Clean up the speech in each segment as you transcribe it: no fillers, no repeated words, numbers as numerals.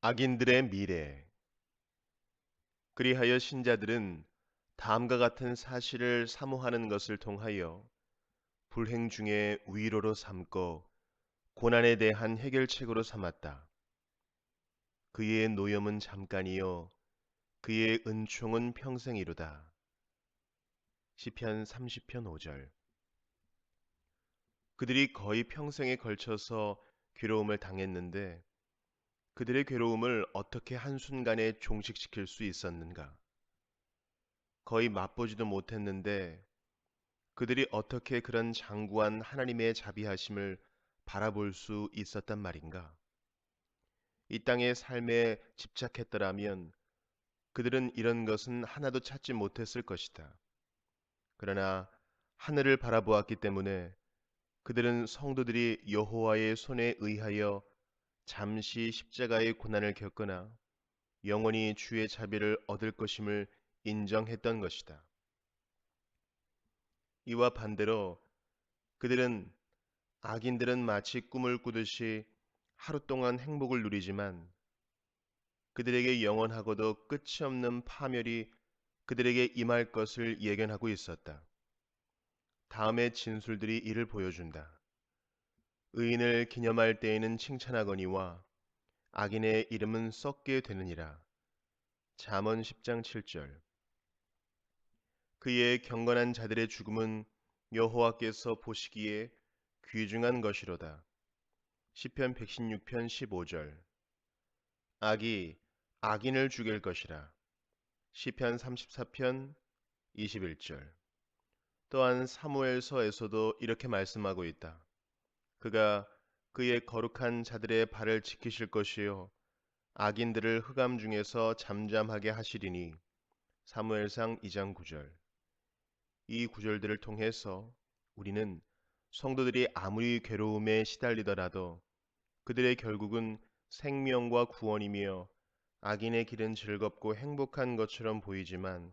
악인들의 미래. 그리하여 신자들은 다음과 같은 사실을 사모하는 것을 통하여 불행 중에 위로로 삼고 고난에 대한 해결책으로 삼았다. 그의 노염은 잠깐이요 그의 은총은 평생이로다. 시편 30편 5절. 그들이 거의 평생에 걸쳐서 괴로움을 당했는데 그들의 괴로움을 어떻게 한순간에 종식시킬 수 있었는가? 거의 맛보지도 못했는데 그들이 어떻게 그런 장구한 하나님의 자비하심을 바라볼 수 있었단 말인가? 이 땅의 삶에 집착했더라면 그들은 이런 것은 하나도 찾지 못했을 것이다. 그러나 하늘을 바라보았기 때문에 그들은 성도들이 여호와의 손에 의하여 잠시 십자가의 고난을 겪거나 영원히 주의 자비를 얻을 것임을 인정했던 것이다. 이와 반대로 그들은 악인들은 마치 꿈을 꾸듯이 하루 동안 행복을 누리지만 그들에게 영원하고도 끝이 없는 파멸이 그들에게 임할 것을 예견하고 있었다. 다음의 진술들이 이를 보여준다. 의인을 기념할 때에는 칭찬하거니와 악인의 이름은 썩게 되느니라. 잠언 10장 7절. 그의 경건한 자들의 죽음은 여호와께서 보시기에 귀중한 것이로다. 시편 116편 15절. 악이 악인을 죽일 것이라. 시편 34편 21절. 또한 사무엘서에서도 이렇게 말씀하고 있다. 그가 그의 거룩한 자들의 발을 지키실 것이요 악인들을 흑암 중에서 잠잠하게 하시리니. 사무엘상 2장 9절. 이 구절들을 통해서 우리는 성도들이 아무리 괴로움에 시달리더라도 그들의 결국은 생명과 구원이며 악인의 길은 즐겁고 행복한 것처럼 보이지만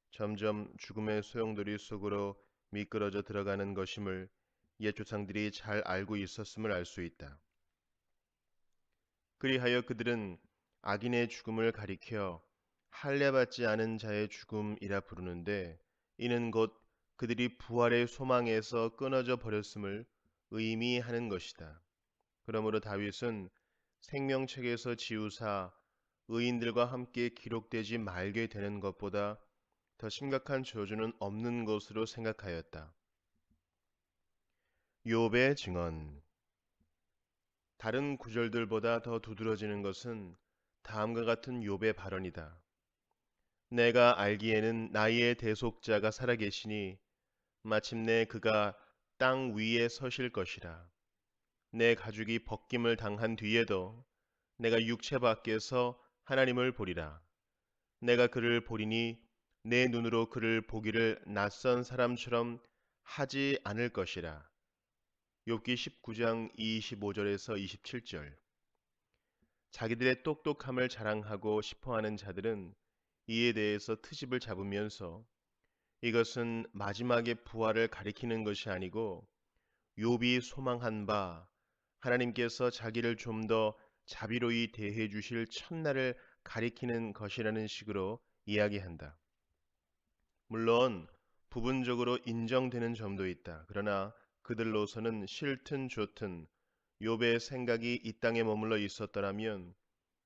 점점 죽음의 소용돌이 속으로 미끄러져 들어가는 것임을 옛 조상들이 잘 알고 있었음을 알 수 있다. 그리하여 그들은 악인의 죽음을 가리켜 할례받지 않은 자의 죽음이라 부르는데 이는 곧 그들이 부활의 소망에서 끊어져 버렸음을 의미하는 것이다. 그러므로 다윗은 생명책에서 지우사 의인들과 함께 기록되지 말게 되는 것보다 더 심각한 저주는 없는 것으로 생각하였다. 욥의 증언. 다른 구절들보다 더 두드러지는 것은 다음과 같은 욥의 발언이다. 내가 알기에는 나의 대속자가 살아계시니 마침내 그가 땅 위에 서실 것이라. 내 가죽이 벗김을 당한 뒤에도 내가 육체 밖에서 하나님을 보리라. 내가 그를 보리니 내 눈으로 그를 보기를 낯선 사람처럼 하지 않을 것이라. 욥기 19장 25절에서 27절. 자기들의 똑똑함을 자랑하고 싶어하는 자들은 이에 대해서 트집을 잡으면서 이것은 마지막의 부활을 가리키는 것이 아니고 욥이 소망한 바 하나님께서 자기를 좀 더 자비로이 대해 주실 첫날을 가리키는 것이라는 식으로 이야기한다. 물론 부분적으로 인정되는 점도 있다. 그러나 그들로서는 싫든 좋든 욥의 생각이 이 땅에 머물러 있었더라면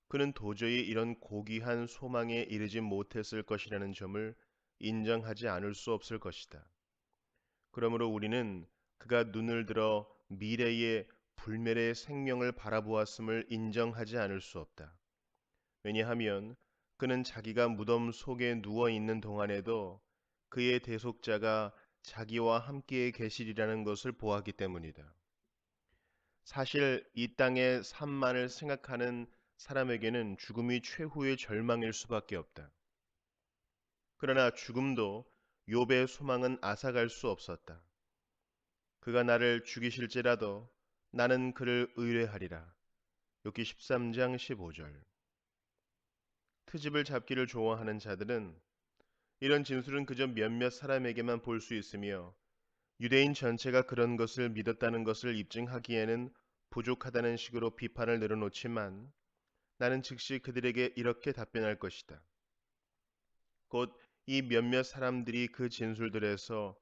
그는 도저히 이런 고귀한 소망에 이르지 못했을 것이라는 점을 인정하지 않을 수 없을 것이다. 그러므로 우리는 그가 눈을 들어 미래의 불멸의 생명을 바라보았음을 인정하지 않을 수 없다. 왜냐하면 그는 자기가 무덤 속에 누워 있는 동안에도 그의 대속자가 자기와 함께 계시리라는 것을 보았기 때문이다. 사실 이 땅의 삶만을 생각하는 사람에게는 죽음이 최후의 절망일 수밖에 없다. 그러나 죽음도 욥의 소망은 앗아갈 수 없었다. 그가 나를 죽이실지라도 나는 그를 의뢰하리라. 욥기 13장 15절. 트집을 잡기를 좋아하는 자들은 이런 진술은 그저 몇몇 사람에게만 볼 수 있으며 유대인 전체가 그런 것을 믿었다는 것을 입증하기에는 부족하다는 식으로 비판을 늘어놓지만 나는 즉시 그들에게 이렇게 답변할 것이다. 곧 이 몇몇 사람들이 그 진술들에서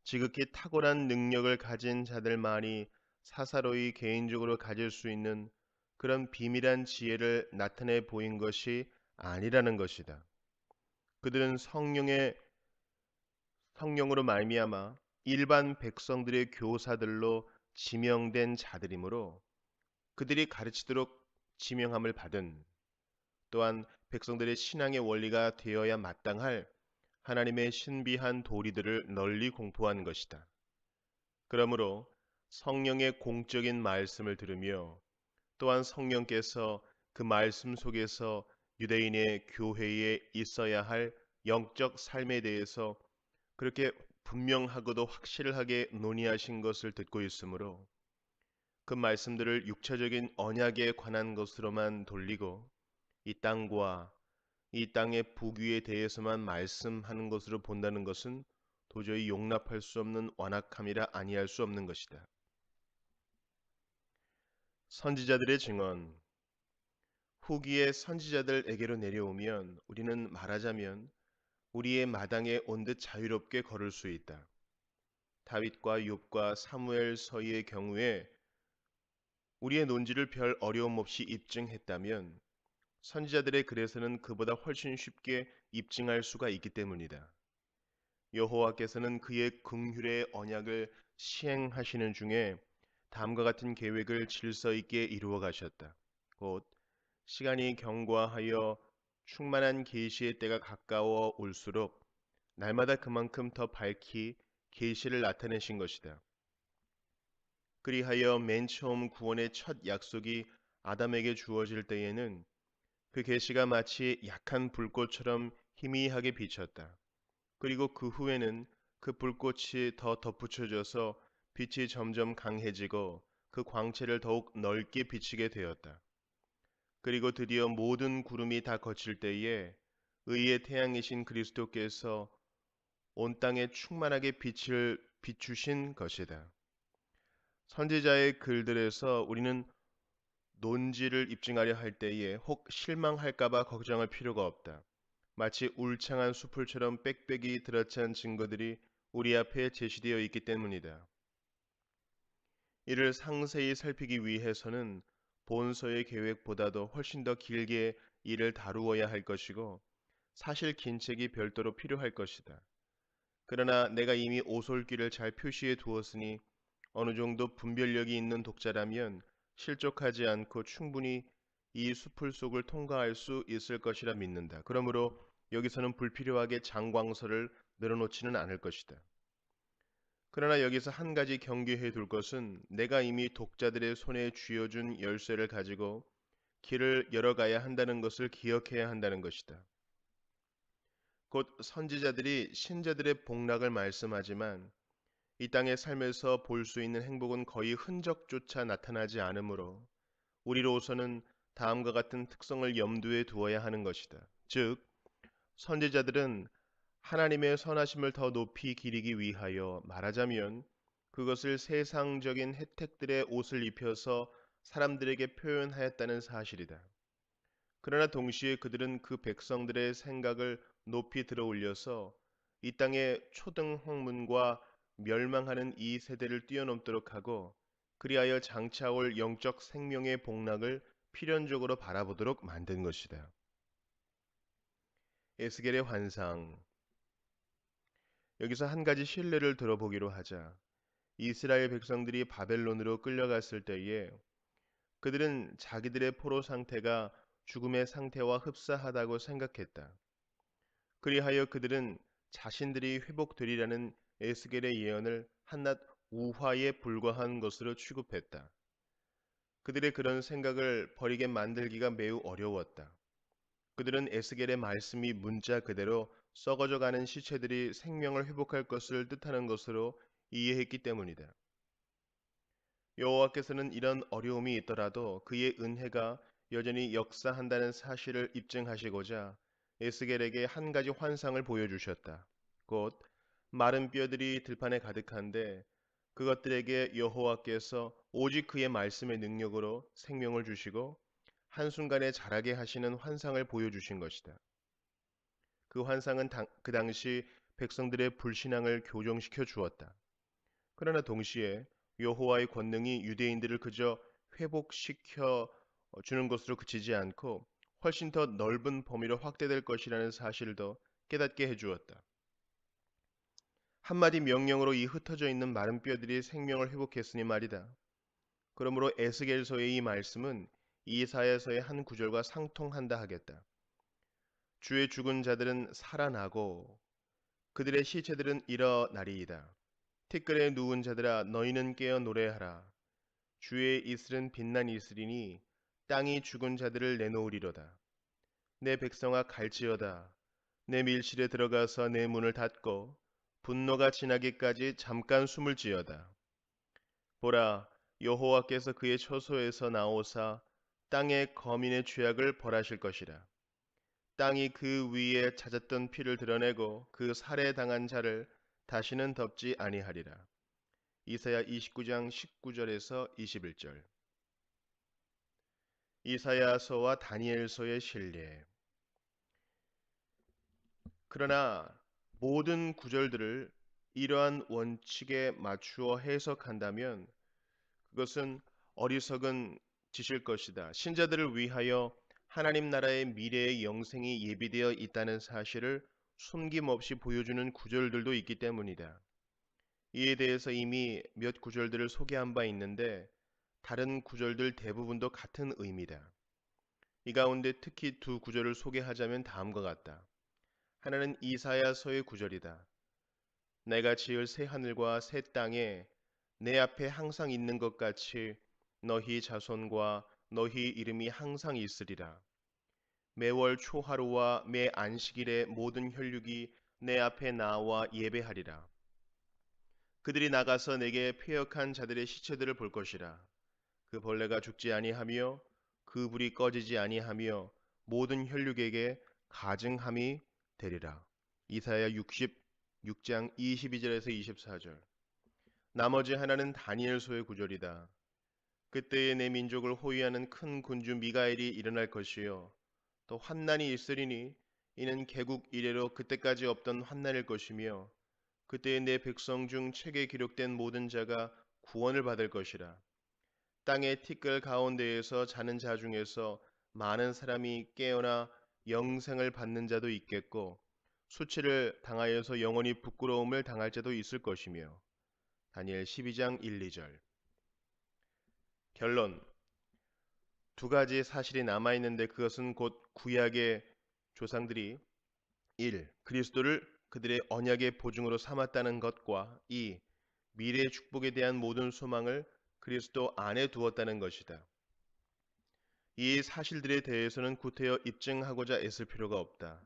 지극히 탁월한 능력을 가진 자들만이 사사로이 개인적으로 가질 수 있는 그런 비밀한 지혜를 나타내 보인 것이 아니라는 것이다. 그들은 성령으로 말미암아 일반 백성들의 교사들로 지명된 자들이므로 그들이 가르치도록 지명함을 받은, 또한 백성들의 신앙의 원리가 되어야 마땅할 하나님의 신비한 도리들을 널리 공포한 것이다. 그러므로 성령의 공적인 말씀을 들으며 또한 성령께서 그 말씀 속에서 유대인의 교회에 있어야 할 영적 삶에 대해서 그렇게 분명하고도 확실하게 논의하신 것을 듣고 있으므로 그 말씀들을 육체적인 언약에 관한 것으로만 돌리고 이 땅과 이 땅의 부귀에 대해서만 말씀하는 것으로 본다는 것은 도저히 용납할 수 없는 완악함이라 아니할 수 없는 것이다. 선지자들의 증언, 후기의 선지자들에게로 내려오면 우리는 말하자면 우리의 마당에 온 듯 자유롭게 걸을 수 있다. 다윗과 욥과 사무엘서의 경우에 우리의 논지를 별 어려움 없이 입증했다면 선지자들의 글에서는 그보다 훨씬 쉽게 입증할 수가 있기 때문이다. 여호와께서는 그의 긍휼의 언약을 시행하시는 중에 다음과 같은 계획을 질서 있게 이루어 가셨다. 곧 시간이 경과하여 충만한 계시의 때가 가까워 올수록 날마다 그만큼 더 밝히 계시를 나타내신 것이다. 그리하여 맨 처음 구원의 첫 약속이 아담에게 주어질 때에는 그 계시가 마치 약한 불꽃처럼 희미하게 비쳤다. 그리고 그 후에는 그 불꽃이 더 덧붙여져서 빛이 점점 강해지고 그 광채를 더욱 넓게 비치게 되었다. 그리고 드디어 모든 구름이 다 거칠 때에 의의 태양이신 그리스도께서 온 땅에 충만하게 빛을 비추신 것이다. 선지자의 글들에서 우리는 논지를 입증하려 할 때에 혹 실망할까봐 걱정할 필요가 없다. 마치 울창한 수풀처럼 빽빽이 들어찬 증거들이 우리 앞에 제시되어 있기 때문이다. 이를 상세히 살피기 위해서는 본서의 계획보다도 훨씬 더 길게 이를 다루어야 할 것이고 사실 긴 책이 별도로 필요할 것이다. 그러나 내가 이미 오솔길을 잘 표시해 두었으니 어느 정도 분별력이 있는 독자라면 실족하지 않고 충분히 이 수풀 속을 통과할 수 있을 것이라 믿는다. 그러므로 여기서는 불필요하게 장광설을 늘어놓지는 않을 것이다. 그러나 여기서 한 가지 경계해 둘 것은 내가 이미 독자들의 손에 쥐어준 열쇠를 가지고 길을 열어가야 한다는 것을 기억해야 한다는 것이다. 곧 선지자들이 신자들의 복락을 말씀하지만 이 땅의 삶에서 볼 수 있는 행복은 거의 흔적조차 나타나지 않으므로 우리로서는 다음과 같은 특성을 염두에 두어야 하는 것이다. 즉, 선지자들은 하나님의 선하심을 더 높이 기리기 위하여 말하자면 그것을 세상적인 혜택들의 옷을 입혀서 사람들에게 표현하였다는 사실이다. 그러나 동시에 그들은 그 백성들의 생각을 높이 들어 올려서 이 땅의 초등 학문과 멸망하는 이 세대를 뛰어넘도록 하고 그리하여 장차 올 영적 생명의 복락을 필연적으로 바라보도록 만든 것이다. 에스겔의 환상. 여기서 한 가지 신뢰를 들어보기로 하자. 이스라엘 백성들이 바벨론으로 끌려갔을 때에 그들은 자기들의 포로 상태가 죽음의 상태와 흡사하다고 생각했다. 그리하여 그들은 자신들이 회복되리라는 에스겔의 예언을 한낱 우화에 불과한 것으로 취급했다. 그들의 그런 생각을 버리게 만들기가 매우 어려웠다. 그들은 에스겔의 말씀이 문자 그대로 썩어져 가는 시체들이 생명을 회복할 것을 뜻하는 것으로 이해했기 때문이다. 여호와께서는 이런 어려움이 있더라도 그의 은혜가 여전히 역사한다는 사실을 입증하시고자 에스겔에게 한 가지 환상을 보여주셨다. 곧 마른 뼈들이 들판에 가득한데 그것들에게 여호와께서 오직 그의 말씀의 능력으로 생명을 주시고 한순간에 자라게 하시는 환상을 보여주신 것이다. 그 환상은 그 당시 백성들의 불신앙을 교정시켜 주었다. 그러나 동시에 여호와의 권능이 유대인들을 그저 회복시켜 주는 것으로 그치지 않고 훨씬 더 넓은 범위로 확대될 것이라는 사실도 깨닫게 해주었다. 한마디 명령으로 이 흩어져 있는 마른 뼈들이 생명을 회복했으니 말이다. 그러므로 에스겔서의 이 말씀은 이사야서의 한 구절과 상통한다 하겠다. 주의 죽은 자들은 살아나고 그들의 시체들은 일어나리이다. 티끌에 누운 자들아 너희는 깨어 노래하라. 주의 이슬은 빛난 이슬이니 땅이 죽은 자들을 내놓으리로다. 내 백성아 갈지어다. 내 밀실에 들어가서 내 문을 닫고 분노가 지나기까지 잠깐 숨을 지어다. 보라, 여호와께서 그의 처소에서 나오사 땅의 거민의 죄악을 벌하실 것이라. 땅이 그 위에 찾았던 피를 드러내고 그 살해당한 자를 다시는 덮지 아니하리라. 이사야 29장 19절에서 21절. 이사야서와 다니엘서의 신뢰. 그러나 모든 구절들을 이러한 원칙에 맞추어 해석한다면 그것은 어리석은 짓일 것이다. 신자들을 위하여 하나님 나라의 미래의 영생이 예비되어 있다는 사실을 숨김없이 보여주는 구절들도 있기 때문이다. 이에 대해서 이미 몇 구절들을 소개한 바 있는데 다른 구절들 대부분도 같은 의미다. 이 가운데 특히 두 구절을 소개하자면 다음과 같다. 하나는 이사야서의 구절이다. 내가 지을 새 하늘과 새 땅에 내 앞에 항상 있는 것 같이 너희 자손과 너희 이름이 항상 있으리라. 매월 초하루와 매 안식일에 모든 혈육이 내 앞에 나와 예배하리라. 그들이 나가서 내게 패역한 자들의 시체들을 볼 것이라. 그 벌레가 죽지 아니하며 그 불이 꺼지지 아니하며 모든 혈육에게 가증함이 되리라. 이사야 66장 22절에서 24절. 나머지 하나는 다니엘서의 구절이다. 그때에 내 민족을 호위하는 큰 군주 미가엘이 일어날 것이요 또 환난이 있으리니 이는 개국 이래로 그때까지 없던 환난일 것이며 그때에 내 백성 중 책에 기록된 모든 자가 구원을 받을 것이라. 땅의 티끌 가운데에서 자는 자 중에서 많은 사람이 깨어나 영생을 받는 자도 있겠고 수치를 당하여서 영원히 부끄러움을 당할 자도 있을 것이며 다니엘 12장 1, 2절. 결론. 두 가지 사실이 남아있는데 그것은 곧 구약의 조상들이 1. 그리스도를 그들의 언약의 보증으로 삼았다는 것과 2. 미래의 축복에 대한 모든 소망을 그리스도 안에 두었다는 것이다. 이 사실들에 대해서는 구태여 입증하고자 애쓸 필요가 없다.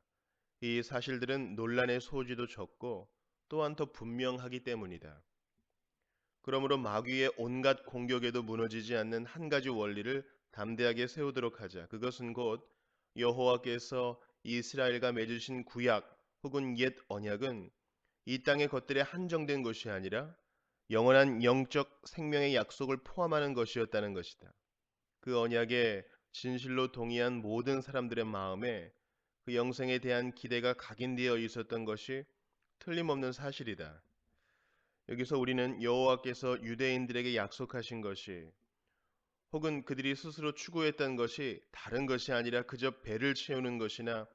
이 사실들은 논란의 소지도 적고 또한 더 분명하기 때문이다. 그러므로 마귀의 온갖 공격에도 무너지지 않는 한 가지 원리를 담대하게 세우도록 하자. 그것은 곧 여호와께서 이스라엘과 맺으신 구약 혹은 옛 언약은 이 땅의 것들에 한정된 것이 아니라 영원한 영적 생명의 약속을 포함하는 것이었다는 것이다. 그 언약에 진실로 동의한 모든 사람들의 마음에 그 영생에 대한 기대가 각인되어 있었던 것이 틀림없는 사실이다. 여기서 우리는 여호와께서 유대인들에게 약속하신 것이 혹은 그들이 스스로 추구했던 것이 다른 것이 아니라 그저 배를 채우는 것이나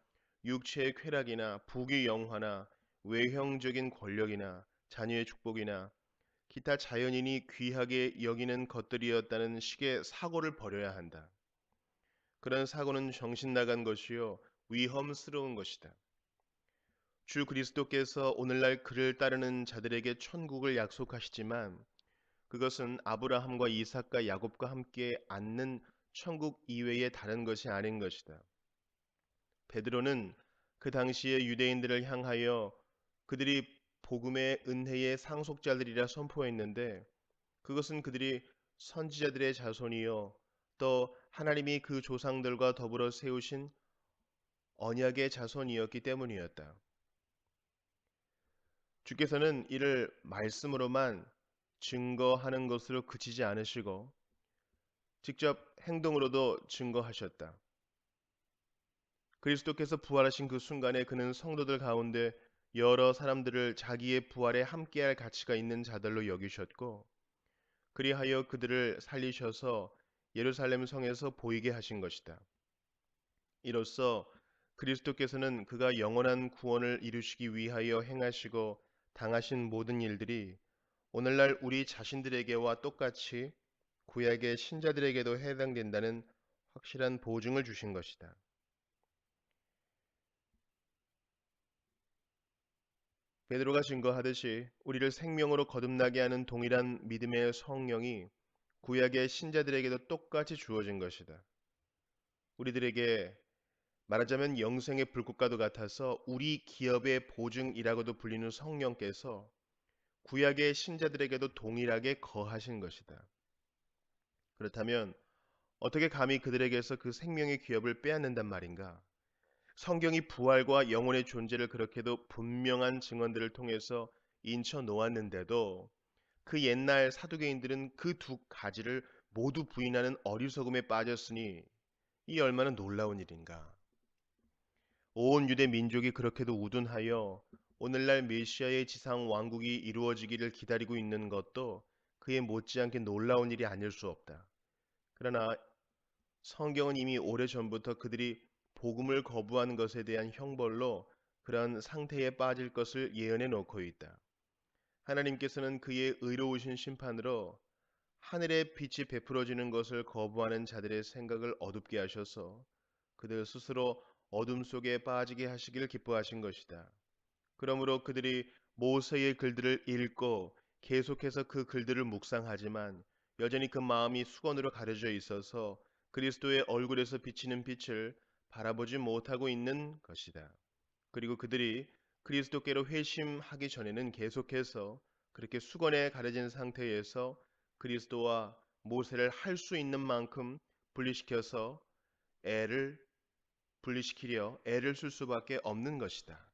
육체의 쾌락이나 부귀 영화나 외형적인 권력이나 자녀의 축복이나 기타 자연인이 귀하게 여기는 것들이었다는 식의 사고를 버려야 한다. 그런 사고는 정신 나간 것이요 위험스러운 것이다. 주 그리스도께서 오늘날 그를 따르는 자들에게 천국을 약속하시지만 그것은 아브라함과 이삭과 야곱과 함께 앉는 천국 이외의 다른 것이 아닌 것이다. 베드로는 그 당시의 유대인들을 향하여 그들이 복음의 은혜의 상속자들이라 선포했는데 그것은 그들이 선지자들의 자손이요 또 하나님이 그 조상들과 더불어 세우신 언약의 자손이었기 때문이었다. 주께서는 이를 말씀으로만 증거하는 것으로 그치지 않으시고 직접 행동으로도 증거하셨다. 그리스도께서 부활하신 그 순간에 그는 성도들 가운데 여러 사람들을 자기의 부활에 함께할 가치가 있는 자들로 여기셨고, 그리하여 그들을 살리셔서 예루살렘 성에서 보이게 하신 것이다. 이로써 그리스도께서는 그가 영원한 구원을 이루시기 위하여 행하시고 당하신 모든 일들이 오늘날 우리 자신들에게와 똑같이 구약의 신자들에게도 해당된다는 확실한 보증을 주신 것이다. 베드로가 증거하듯이 우리를 생명으로 거듭나게 하는 동일한 믿음의 성령이 구약의 신자들에게도 똑같이 주어진 것이다. 우리들에게 말하자면 영생의 불꽃과도 같아서 우리 기업의 보증이라고도 불리는 성령께서 구약의 신자들에게도 동일하게 거하신 것이다. 그렇다면 어떻게 감히 그들에게서 그 생명의 기업을 빼앗는단 말인가? 성경이 부활과 영혼의 존재를 그렇게도 분명한 증언들을 통해서 인쳐 놓았는데도 그 옛날 사두개인들은 그 두 가지를 모두 부인하는 어리석음에 빠졌으니 이 얼마나 놀라운 일인가. 온 유대 민족이 그렇게도 우둔하여 오늘날 메시아의 지상 왕국이 이루어지기를 기다리고 있는 것도 그에 못지않게 놀라운 일이 아닐 수 없다. 그러나 성경은 이미 오래전부터 그들이 복음을 거부하는 것에 대한 형벌로 그러한 상태에 빠질 것을 예언해 놓고 있다. 하나님께서는 그의 의로우신 심판으로 하늘의 빛이 베풀어지는 것을 거부하는 자들의 생각을 어둡게 하셔서 그들 스스로 어둠 속에 빠지게 하시길 기뻐하신 것이다. 그러므로 그들이 모세의 글들을 읽고 계속해서 그 글들을 묵상하지만 여전히 그 마음이 수건으로 가려져 있어서 그리스도의 얼굴에서 비치는 빛을 바라보지 못하고 있는 것이다. 그리고 그들이 그리스도께로 회심하기 전에는 계속해서 그렇게 수건에 가려진 상태에서 그리스도와 모세를 할 수 있는 만큼 분리시켜서 애를 분리시키려 애를 쓸 수밖에 없는 것이다.